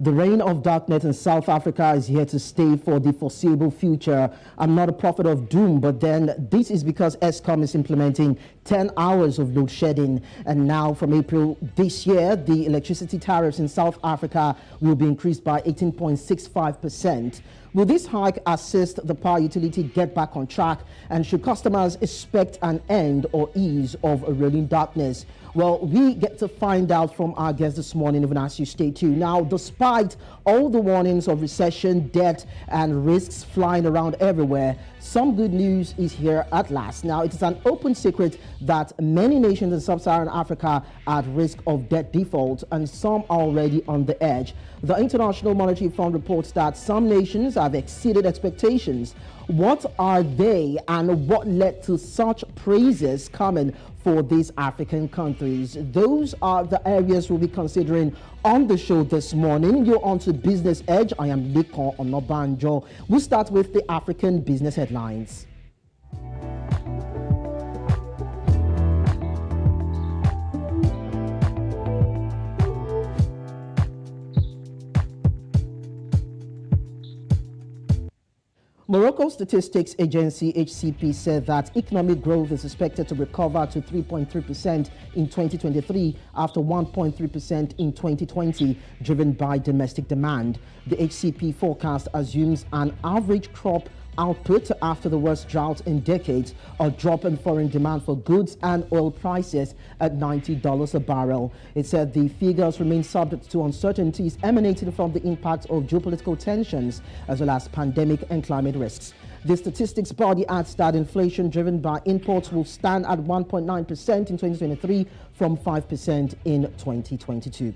The reign of darkness in South Africa is here to stay for the foreseeable future. I'm not a prophet of doom, but then this is because Eskom is implementing 10 hours of load shedding. And now from April this year, the electricity tariffs in South Africa will be increased by 18.65%. Will this hike assist the power utility get back on track? And should customers expect an end or ease of a rolling darkness? Well, we get to find out from our guest this morning, even as you stay tuned. Now, despite all the warnings of recession, debt, and risks flying around everywhere, some good news is here at last. Now, it is an open secret that many nations in sub-Saharan Africa are at risk of debt default, and some are already on the edge. The International Monetary Fund reports that some nations have exceeded expectations. What are they, and what led to such praises coming for these African countries? Those are the areas we'll be considering on the show this morning. You're on to Business Edge. I am Lekan Onabanjo. We'll start with the African business headlines. Morocco Statistics Agency (HCP) said that economic growth is expected to recover to 3.3% in 2023 after 1.3% in 2020, driven by domestic demand. The HCP forecast assumes an average crop output after the worst drought in decades, a drop in foreign demand for goods, and oil prices at $90 a barrel. It said the figures remain subject to uncertainties emanating from the impact of geopolitical tensions as well as pandemic and climate risks. The statistics body adds that inflation driven by imports will stand at 1.9% in 2023 from 5% in 2022.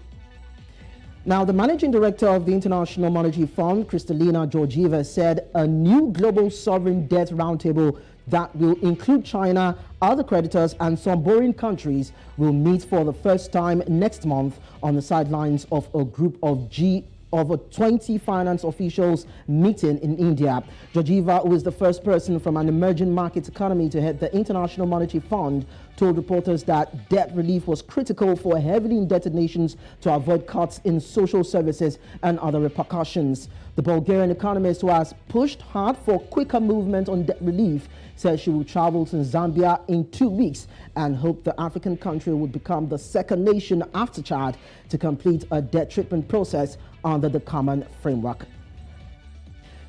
Now, the managing director of the International Monetary Fund, Kristalina Georgieva, said a new global sovereign debt roundtable that will include China, other creditors, and some borrowing countries will meet for the first time next month on the sidelines of a group of 20 finance officials meeting in India. Georgieva, who is the first person from an emerging market economy to head the International Monetary Fund, told reporters that debt relief was critical for heavily indebted nations to avoid cuts in social services and other repercussions. The Bulgarian economist, who has pushed hard for quicker movement on debt relief, says she will travel to Zambia in 2 weeks and hope the African country would become the second nation after Chad to complete a debt treatment process under the common framework.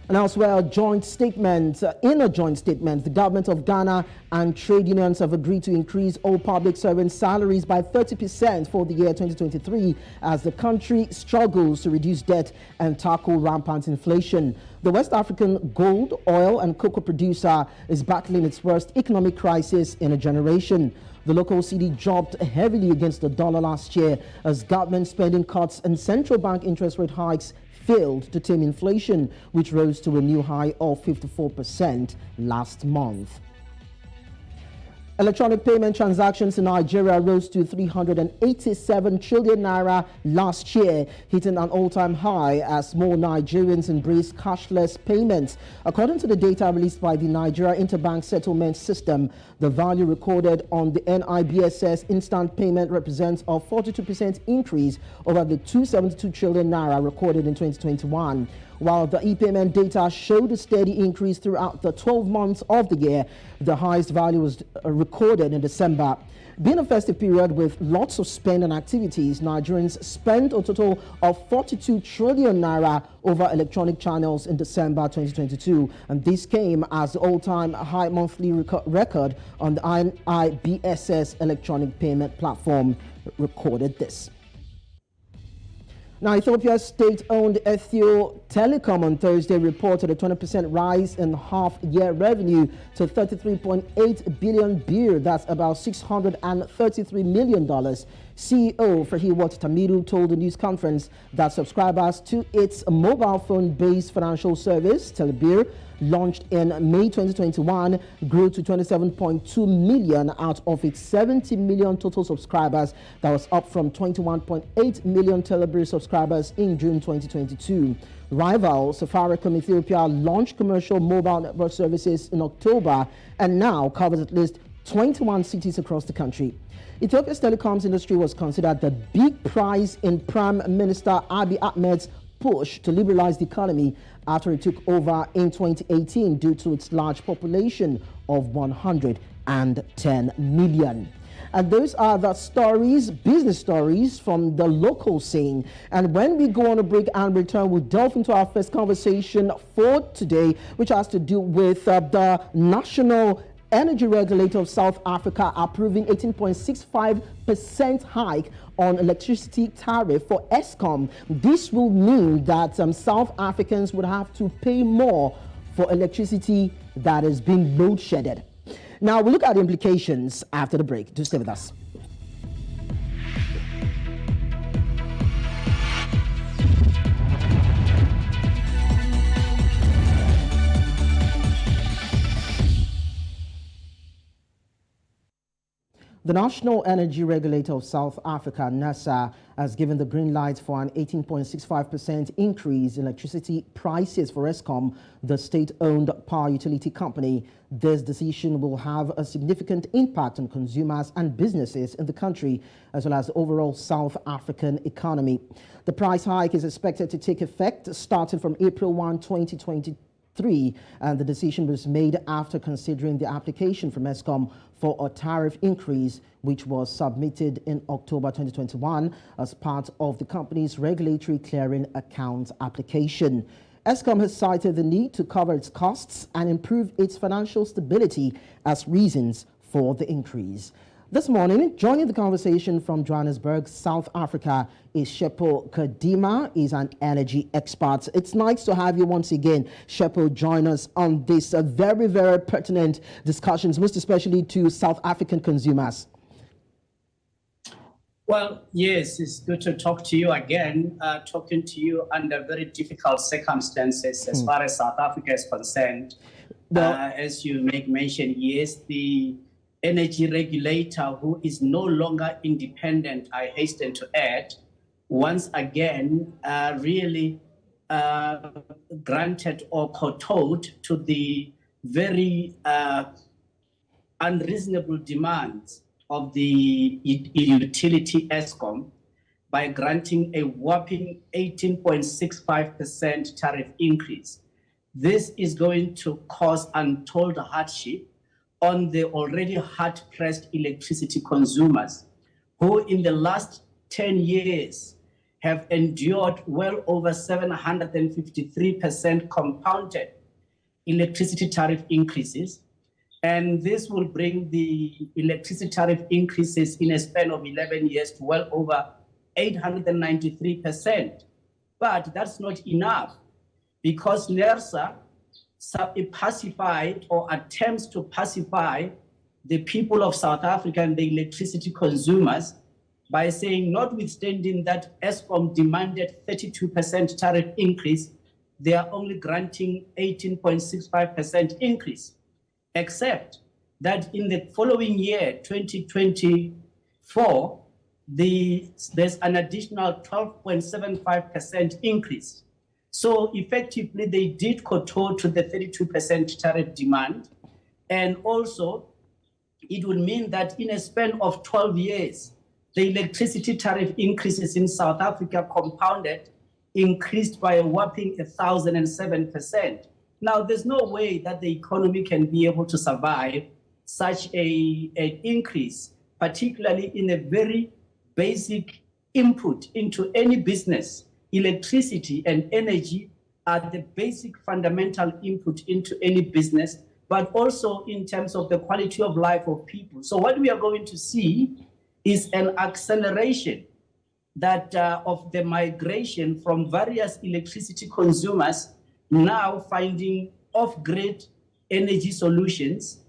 And elsewhere, in a joint statement, the government of Ghana and trade unions have agreed to increase all public servants' salaries by 30% for the year 2023 as the country struggles to reduce debt and tackle rampant inflation. The West African gold, oil, and cocoa producer is battling its worst economic crisis in a generation. The local cedi dropped heavily against the dollar last year as government spending cuts and central bank interest rate hikes failed to tame inflation, which rose to a new high of 54% last month. Electronic payment transactions in Nigeria rose to 387 trillion naira last year, hitting an all-time high as more Nigerians embrace cashless payments. According to the data released by the Nigeria Interbank Settlement System, the value recorded on the NIBSS instant payment represents a 42% increase over the 272 trillion naira recorded in 2021. While the e-payment data showed a steady increase throughout the 12 months of the year, the highest value was recorded in December. Being a festive period with lots of spend and activities, Nigerians spent a total of 42 trillion naira over electronic channels in December 2022. And this came as the all-time high monthly record on the NIBSS electronic payment platform recorded this. Now, Ethiopia's state-owned Ethio Telecom on Thursday reported a 20% rise in half-year revenue to 33.8 billion birr. That's about $633 million. CEO Frehiwot Tamiru told the news conference that subscribers to its mobile phone-based financial service, Telebirr, launched in May 2021, grew to 27.2 million out of its 70 million total subscribers. That was up from 21.8 million Telebirr subscribers in June 2022. Rival Safaricom Ethiopia launched commercial mobile network services in October and now covers at least 21 cities across the country. Ethiopia's telecoms industry was considered the big prize in Prime Minister Abiy Ahmed's push to liberalize the economy after it took over in 2018 due to its large population of 110 million. And those are the stories, business stories from the local scene. And when we go on a break and return, we'll delve into our first conversation for today, which has to do with the National Energy Regulator of South Africa approving 18.65% hike on electricity tariff for Eskom. This will mean that South Africans would have to pay more for electricity that is being load shedded. Now, we'll look at the implications after the break. Do stay with us. The National Energy Regulator of South Africa, NERSA, has given the green light for an 18.65% increase in electricity prices for Eskom, the state-owned power utility company. This decision will have a significant impact on consumers and businesses in the country, as well as the overall South African economy. The price hike is expected to take effect starting from April 1, 2023. And the decision was made after considering the application from Eskom for a tariff increase, which was submitted in October 2021 as part of the company's regulatory clearing account application. Eskom has cited the need to cover its costs and improve its financial stability as reasons for the increase. This morning, joining the conversation from Johannesburg, South Africa, is Tshepo Kgadima. He's an energy expert. It's nice to have you once again, Tshepo, join us on this very, very pertinent discussions, most especially to South African consumers. Well, yes, it's good to talk to you again, talking to you under very difficult circumstances as far as South Africa is concerned. As you make mention, yes, the energy regulator, who is no longer independent, I hasten to add, once again really granted or kowtowed to the very unreasonable demands of the utility Eskom by granting a whopping 18.65% tariff increase. This is going to cause untold hardship on the already hard-pressed electricity consumers, who in the last 10 years have endured well over 753% compounded electricity tariff increases. And this will bring the electricity tariff increases in a span of 11 years to well over 893%. But that's not enough, because NERSA pacified or attempts to pacify the people of South Africa and the electricity consumers by saying, notwithstanding that Eskom demanded 32% tariff increase, they are only granting 18.65% increase, except that in the following year, 2024, there's an additional 12.75% increase. So effectively, they did kowtow to the 32% tariff demand. And also, it would mean that in a span of 12 years, the electricity tariff increases in South Africa compounded increased by a whopping 1,007%. Now, there's no way that the economy can be able to survive such an increase, particularly in a very basic input into any business. Electricity and energy are the basic fundamental input into any business, but also in terms of the quality of life of people. So what we are going to see is an acceleration that of the migration from various electricity consumers now finding off-grid energy solutions,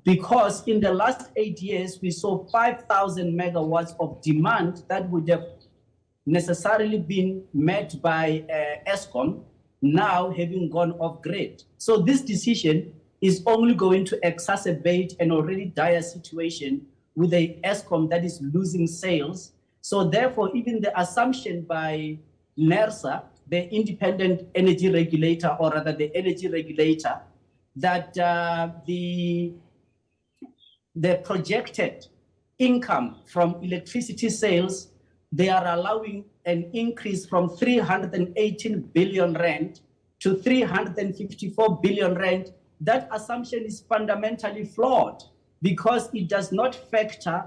because in the last 8 years, we saw 5,000 megawatts of demand that would have necessarily been met by Eskom, now having gone off-grid. So this decision is only going to exacerbate an already dire situation with a Eskom that is losing sales. So therefore, even the assumption by NERSA, the independent energy regulator, or rather the energy regulator, that the projected income from electricity sales, they are allowing an increase from 318 billion rand to 354 billion rand, that assumption is fundamentally flawed because it does not factor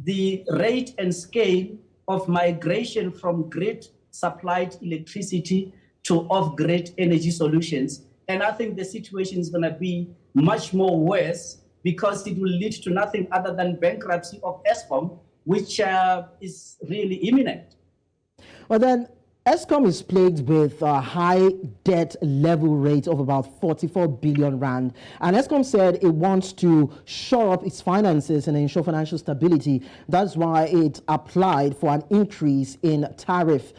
the rate and scale of migration from grid-supplied electricity to off-grid energy solutions. And I think the situation is going to be much more worse because it will lead to nothing other than bankruptcy of Eskom, which is really imminent. Well, then, Eskom is plagued with a high debt level rate of about 44 billion rand. And Eskom said it wants to shore up its finances and ensure financial stability. That's why it applied for an increase in tariff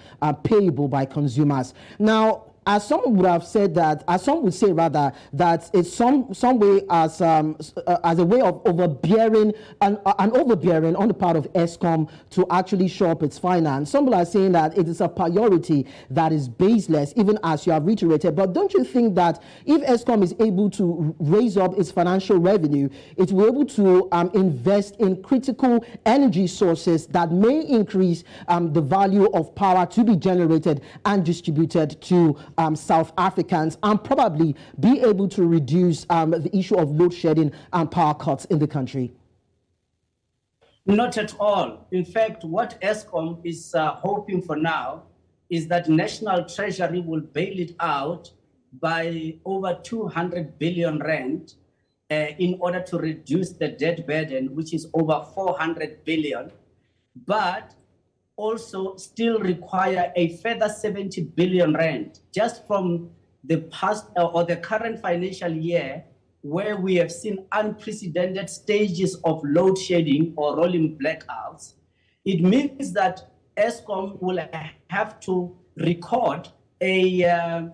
payable by consumers. Now, as some would have said that, as some would say rather, that it's some way as a way of overbearing, an overbearing on the part of Eskom to actually shore up its finance. Some people are saying that it is a priority that is baseless, even as you have reiterated. But don't you think that if Eskom is able to raise up its financial revenue, it will be able to invest in critical energy sources that may increase the value of power to be generated and distributed to South Africans, and probably be able to reduce the issue of load shedding and power cuts in the country? Not at all. In fact, what Eskom is hoping for now is that National Treasury will bail it out by over 200 billion rand in order to reduce the debt burden, which is over 400 billion. But also still require a further 70 billion rand just from the past or the current financial year, where we have seen unprecedented stages of load shedding or rolling blackouts. It means that Eskom will have to record a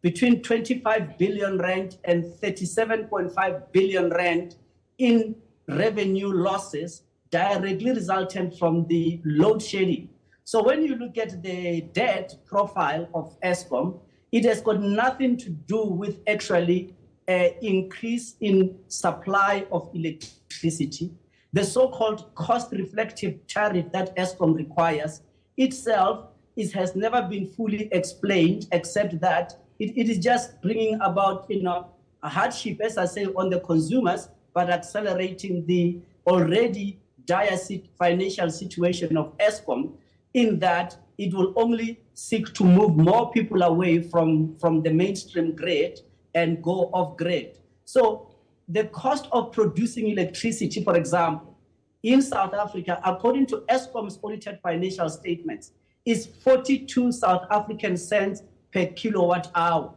between 25 billion rand and 37.5 billion rand in revenue losses directly resultant from the load shedding. So when you look at the debt profile of Eskom, it has got nothing to do with actually an increase in supply of electricity. The so-called cost-reflective tariff that Eskom requires itself has never been fully explained, except that it is just bringing about a hardship, as I say, on the consumers, but accelerating the already dire financial situation of Eskom, in that it will only seek to move more people away from the mainstream grid and go off grid. So the cost of producing electricity, for example, in South Africa, according to Eskom's audited financial statements, is 42 South African cents per kilowatt hour.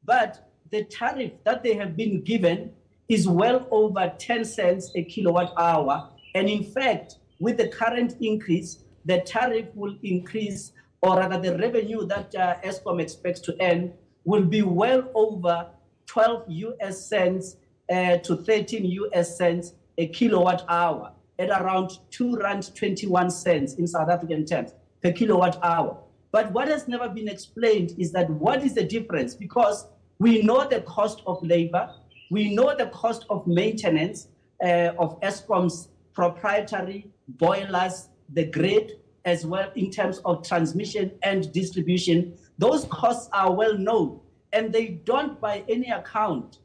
But the tariff that they have been given is well over 10 cents a kilowatt hour. And in fact, with the current increase, the tariff will increase, or rather the revenue that Eskom expects to earn will be well over 12 US cents to 13 US cents a kilowatt hour, at around 2 rand 21 cents in South African terms per kilowatt hour. But what has never been explained is that what is the difference? Because we know the cost of labor, we know the cost of maintenance of Eskom's proprietary boilers, the grid, as well in terms of transmission and distribution. Those costs are well known, and they don't by any account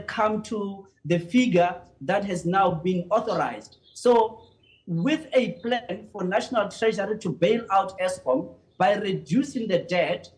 come to the figure that has now been authorized. So with a plan for National Treasury to bail out Eskom by reducing the debt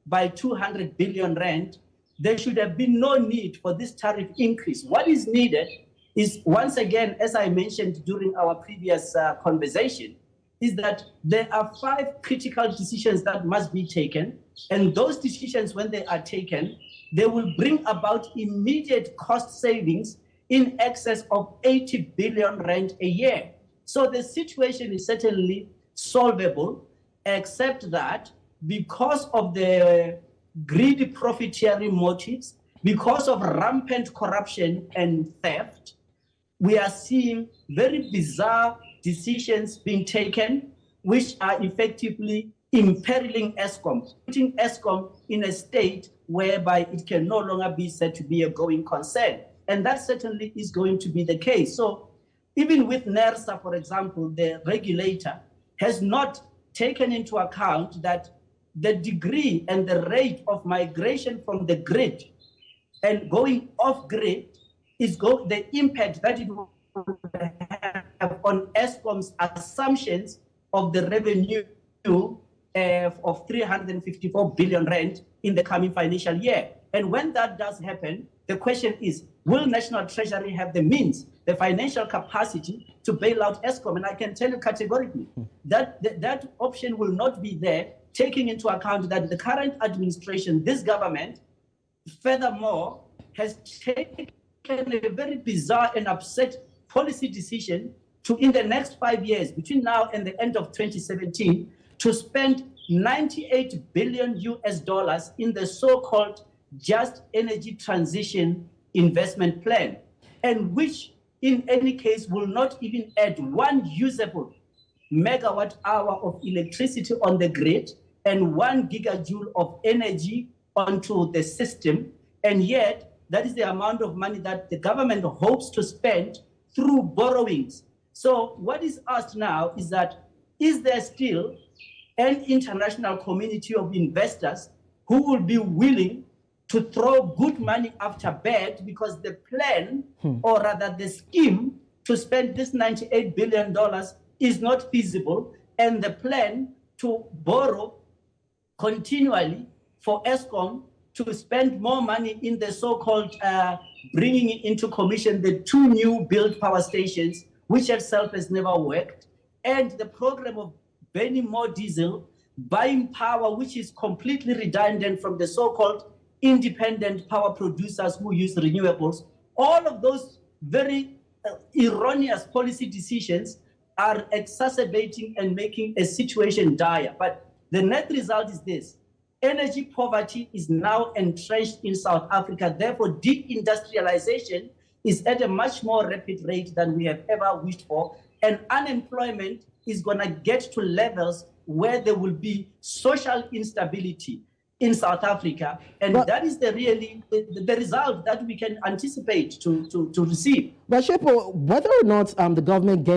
by 200 billion rand, there should have been no need for this tariff increase. What is needed is, once again, as I mentioned during our previous conversation, is that there are 5 critical decisions that must be taken. And those decisions, when they are taken, they will bring about immediate cost savings in excess of 80 billion rand a year. So the situation is certainly solvable, except that because of the greedy profiteering motives, because of rampant corruption and theft, we are seeing very bizarre decisions being taken, which are effectively imperiling Eskom, putting Eskom in a state whereby it can no longer be said to be a going concern. And that certainly is going to be the case. So even with NERSA, for example, the regulator has not taken into account that the degree and the rate of migration from the grid and going off grid is the impact that it will have on Eskom's assumptions of the revenue of 354 billion rand in the coming financial year. And when that does happen, the question is, will National Treasury have the means, the financial capacity to bail out Eskom? And I can tell you categorically that that option will not be there, taking into account that the current administration, this government, furthermore, has taken a very bizarre and upset policy decision to, in the next 5 years, between now and the end of 2017, to spend 98 billion US dollars in the so-called Just Energy Transition Investment Plan, and which in any case will not even add one usable megawatt hour of electricity on the grid and 1 gigajoule of energy onto the system. And yet, that is the amount of money that the government hopes to spend through borrowings. So what is asked now is that, is there still an international community of investors who will be willing to throw good money after bad, because the plan, or rather the scheme to spend this $98 billion is not feasible, and the plan to borrow continually for Eskom to spend more money in the so-called bringing into commission the 2 new built power stations, which itself has never worked, and the program of burning more diesel, buying power, which is completely redundant from the so-called independent power producers who use renewables. All of those very erroneous policy decisions are exacerbating and making a situation dire. But the net result is this: energy poverty is now entrenched in South Africa. Therefore, deindustrialization is at a much more rapid rate than we have ever wished for. And unemployment is going to get to levels where there will be social instability in South Africa. And that is the result that we can anticipate to receive. But Tshepo, whether or not the government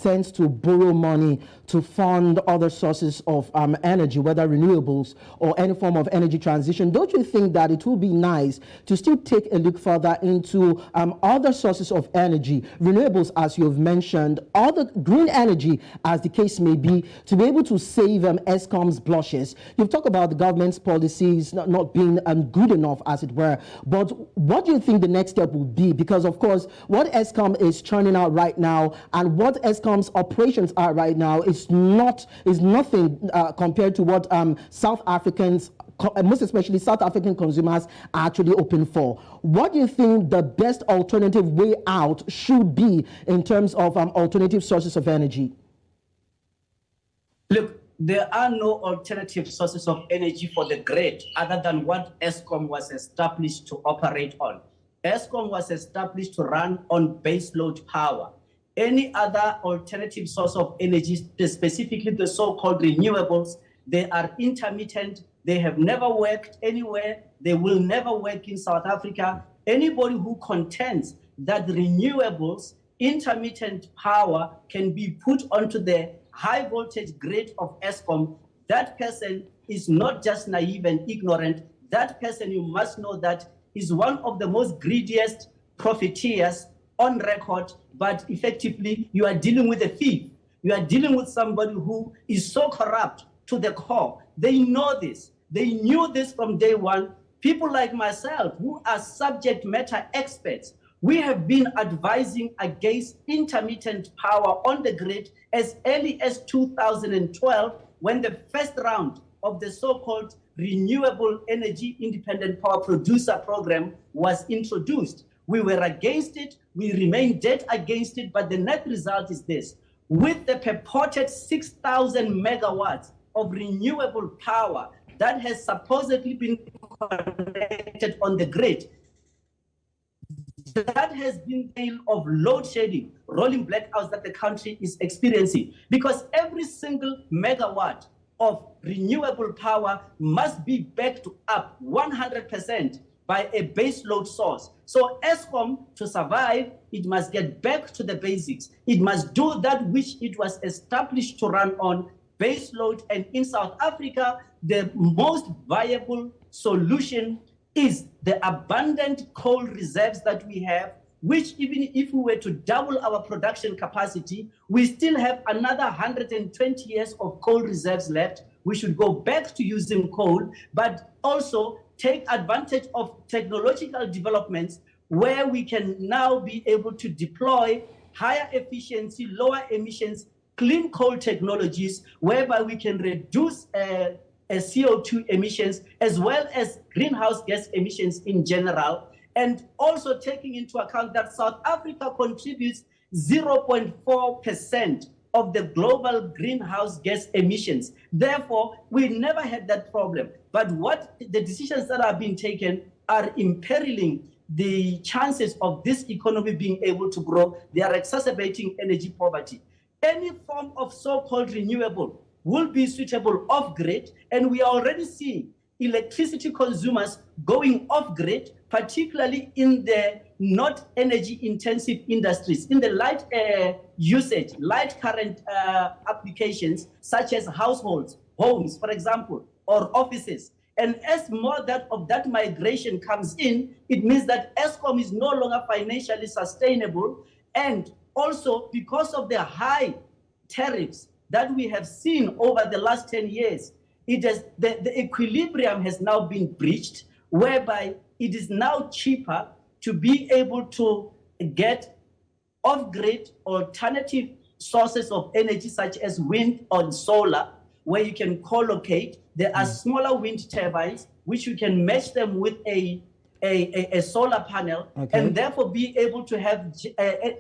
tends to borrow money to fund other sources of energy, whether renewables or any form of energy transition, don't you think that it will be nice to still take a look further into other sources of energy, renewables, as you've mentioned, other green energy, as the case may be, to be able to save Eskom's blushes? You've talked about the government's policies not being good enough, as it were. But what do you think the next step will be? Because, of course, what Eskom is churning out right now and what Eskom's operations are right now is nothing compared to what South Africans, most especially South African consumers, are actually open for. What do you think the best alternative way out should be in terms of alternative sources of energy? Look, there are no alternative sources of energy for the grid other than what Eskom was established to operate on. Eskom was established to run on baseload power. Any other alternative source of energy, specifically the so-called renewables, they are intermittent. They have never worked anywhere. They will never work in South Africa. Anybody who contends that renewables, intermittent power, can be put onto the high voltage grid of Eskom, that person is not just naive and ignorant. That person, you must know, that is one of the most greediest profiteers on record, but effectively you are dealing with a thief. You are dealing with somebody who is so corrupt to the core. They know this. They knew this from day one. People like myself, who are subject matter experts, we have been advising against intermittent power on the grid as early as 2012, when the first round of the so-called Renewable Energy Independent Power Producer Program was introduced. We were against it, we remain dead against it, but the net result is this: with the purported 6,000 megawatts of renewable power that has supposedly been connected on the grid, that has been the tale of load shedding, rolling blackouts that the country is experiencing, because every single megawatt of renewable power must be backed up 100% by a base load source. So Eskom, to survive, it must get back to the basics. It must do that which it was established to run on, base load. And in South Africa, the most viable solution is the abundant coal reserves that we have, which even if we were to double our production capacity, we still have another 120 years of coal reserves left. We should go back to using coal, but also take advantage of technological developments where we can now be able to deploy higher efficiency, lower emissions, clean coal technologies, whereby we can reduce CO2 emissions as well as greenhouse gas emissions in general, and also taking into account that South Africa contributes 0.4% of the global greenhouse gas emissions. Therefore, we never had that problem. But what the decisions that are being taken are imperiling the chances of this economy being able to grow. They are exacerbating energy poverty. Any form of so-called renewable will be suitable off-grid, and we are already seeing electricity consumers going off-grid, particularly in the not energy-intensive industries, in the light usage, light current applications, such as households, homes, for example, or offices. And as more of that migration comes in, it means that Eskom is no longer financially sustainable. And also because of the high tariffs that we have seen over the last 10 years, the equilibrium has now been breached, whereby it is now cheaper to be able to get off-grid alternative sources of energy, such as wind or solar, where you can co-locate. There are smaller wind turbines, which you can match them with a solar panel, and therefore be able to have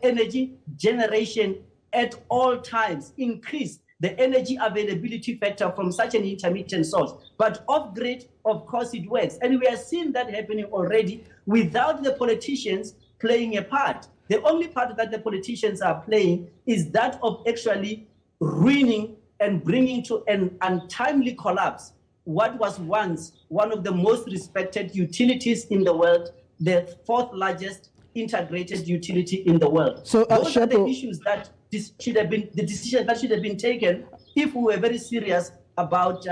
energy generation at all times, increase the energy availability factor from such an intermittent source. But off-grid, of course, it works. And we are seeing that happening already without the politicians playing a part. The only part that the politicians are playing is that of actually ruining and bringing to an untimely collapse what was once one of the most respected utilities in the world, the fourth largest integrated utility in the world. So those are the issues that the decision that should have been taken if we were very serious about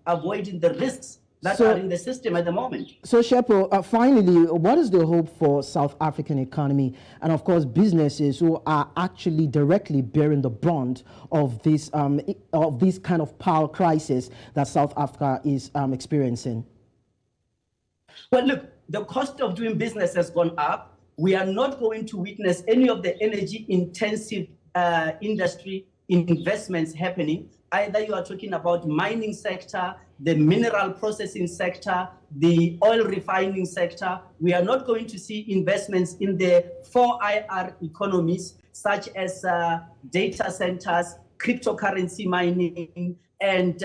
avoiding the risks that are in the system at the moment. So Tshepo, finally, what is the hope for South African economy and of course businesses who are actually directly bearing the brunt of this kind of power crisis that South Africa is experiencing? Well, look, the cost of doing business has gone up. We are not going to witness any of the energy intensive industry investments happening. Either you are talking about mining sector, the mineral processing sector, the oil refining sector. We are not going to see investments in the 4IR economies, such as data centers, cryptocurrency mining, and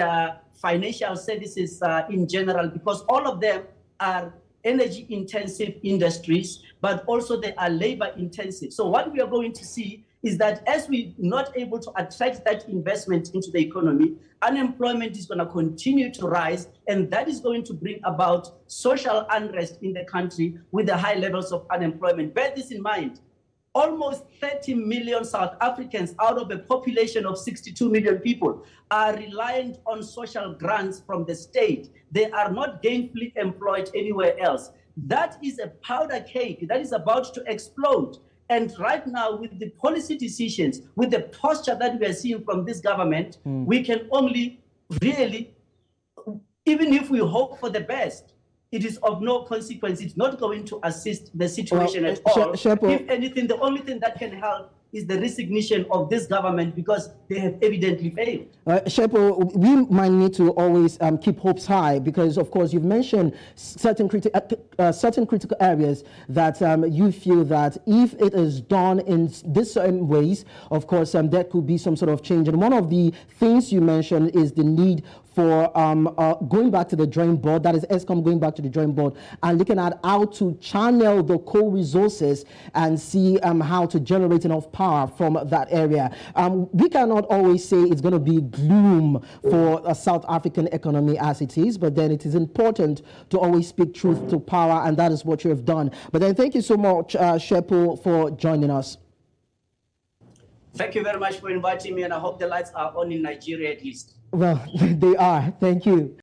financial services in general, because all of them are energy intensive industries, but also they are labor intensive. So what we are going to see is that as we're not able to attract that investment into the economy, unemployment is going to continue to rise, and that is going to bring about social unrest in the country with the high levels of unemployment. Bear this in mind. Almost 30 million South Africans out of a population of 62 million people are reliant on social grants from the state. They are not gainfully employed anywhere else. That is a powder cake that is about to explode. And right now, with the policy decisions, with the posture that we are seeing from this government, we can only really, even if we hope for the best, it is of no consequence. It's not going to assist the situation at all. If anything, the only thing that can help is the resignation of this government, because they have evidently failed. Tshepo, we might need to always keep hopes high, because of course you've mentioned certain critical areas that you feel that if it is done in this certain ways, of course there could be some sort of change. And one of the things you mentioned is the need for going back to the drawing board, that is Eskom going back to the drawing board and looking at how to channel the coal resources and see how to generate enough power from that area. We cannot always say it's going to be gloom for a South African economy as it is, but then it is important to always speak truth to power, and that is what you have done. But then thank you so much, Tshepo, for joining us. Thank you very much for inviting me, and I hope the lights are on in Nigeria at least. Well, they are. Thank you.